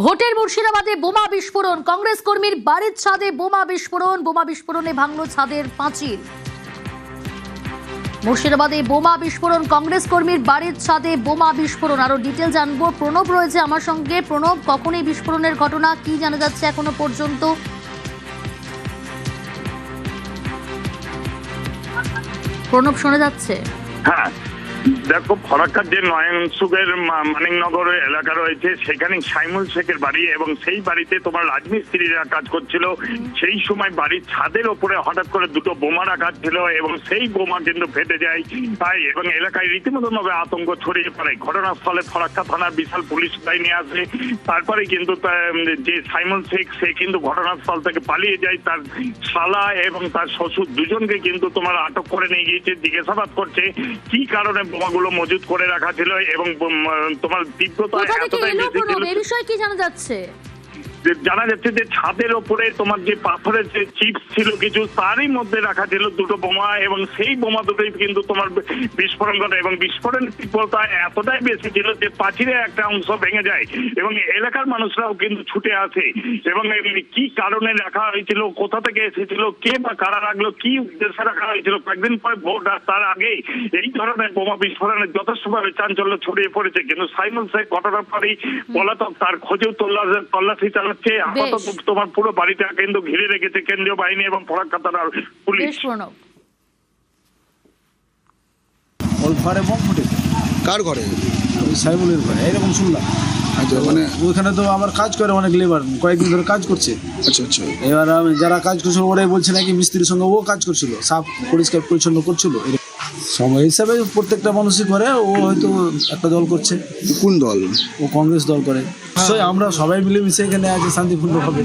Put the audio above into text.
ভোটের মুর্শিদাবাদে বোমা বিস্ফোরণ, কংগ্রেস কর্মীর বাড়ির ছাদে বোমা বিস্ফোরণে ভাঙল ছাদের পাঁচিল। মুর্শিদাবাদে বোমা বিস্ফোরণ, কংগ্রেস কর্মীর বাড়ির ছাদে বোমা বিস্ফোরণ। আরো ডিটেল জানবো, প্রণব রয়েছে আমার সঙ্গে। প্রণব, কখন এই বিস্ফোরণের ঘটনা, কি জানা যাচ্ছে এখনো পর্যন্ত? প্রণব, শোনা যাচ্ছে? হ্যাঁ, দেখো, ফরাক্কার যে নয়নসুখের মানিকনগর এলাকা রয়েছে সেখানে সাইমুল শেখের বাড়ি, এবং সেই বাড়িতে তোমার রাজমিস্ত্রিরা কাজ করছিল। সেই সময় বাড়ির ছাদের ওপরে হঠাৎ করে দুটো বোমা রাখা ছিল এবং সেই বোমা কিন্তু ফেটে যায় এবং এলাকায় রীতিমতো ভাবে আতঙ্ক ছড়িয়ে পড়ে। ঘটনাস্থলে ফরাক্কা থানার বিশাল পুলিশ বাহিনী আসে। তারপরে কিন্তু যে সাইমুল শেখ সে কিন্তু ঘটনাস্থল থেকে পালিয়ে যায়। তার শালা এবং তার শ্বশুর দুজনকে কিন্তু তোমার আটক করে নিয়ে গিয়েছে, জিজ্ঞাসাবাদ করছে কি কারণে বোমাগুলো মজুত করে রাখা ছিল এবং তোমার তীব্রতা এতটাই বেশি ছিল। এই বিষয়ে কি জানা যাচ্ছে? জানা যাচ্ছে যে ছাদের ওপরে তোমার যে পাথরের যে চিপস ছিল কিছু, তারই মধ্যে রাখা ছিল দুটো বোমা, এবং সেই বোমা দুটোই কিন্তু তোমার বিস্ফোরণ ঘটে এবং বিস্ফোরণের তীব্রতা এতটাই বেশি ছিল যে পাঁচিলের একটা অংশ ভেঙে যায় এবং এলাকার মানুষরাও কিন্তু ছুটে আসে। এবং কি কারণে রাখা হয়েছিল, কোথা থেকে এসেছিল, কে বা কারা রাখলো, কি উদ্দেশ্যে রাখা হয়েছিল, কয়েকদিন পরে ভোট আর তার আগে এই ধরনের বোমা বিস্ফোরণে যথেষ্টভাবে চাঞ্চল্য ছড়িয়ে পড়েছে। কিন্তু সাইমুল শেখ ঘটনার পরেই পলাতক, তার খোঁজেও তল্লাশি চালাচ্ছে। তোমার পুরো বাড়িটা কিন্তু ঘিরে রেখেছে কেন্দ্রীয় বাহিনী এবং ফরাক্কা থানার পুলিশ। ওর ঘরে বোম ফুটেছে। কার ঘরে? ওই সাইমুলের ঘরে, এরকম শুনলাম। আচ্ছা, মানে ওইখানে তো আমার কাজ করে অনেক লেবার, কয়েকদিন ধরে কাজ করছে। আচ্ছা আচ্ছা। এবার যারা কাজ করছিল ওরাই বলছে নাকি মিস্ত্রির সঙ্গে ও কাজ করছিল, সাফ পরিষ্কার পরিচ্ছন্ন করছিল। সময় হিসাবে প্রত্যেকটা মানুষই করে, ও হয়তো একটা দল করছে। কোন দল? ও কংগ্রেস দল করে। নিশ্চয়ই আমরা সবাই মিলেমিশে এখানে আছি শান্তিপূর্ণভাবে।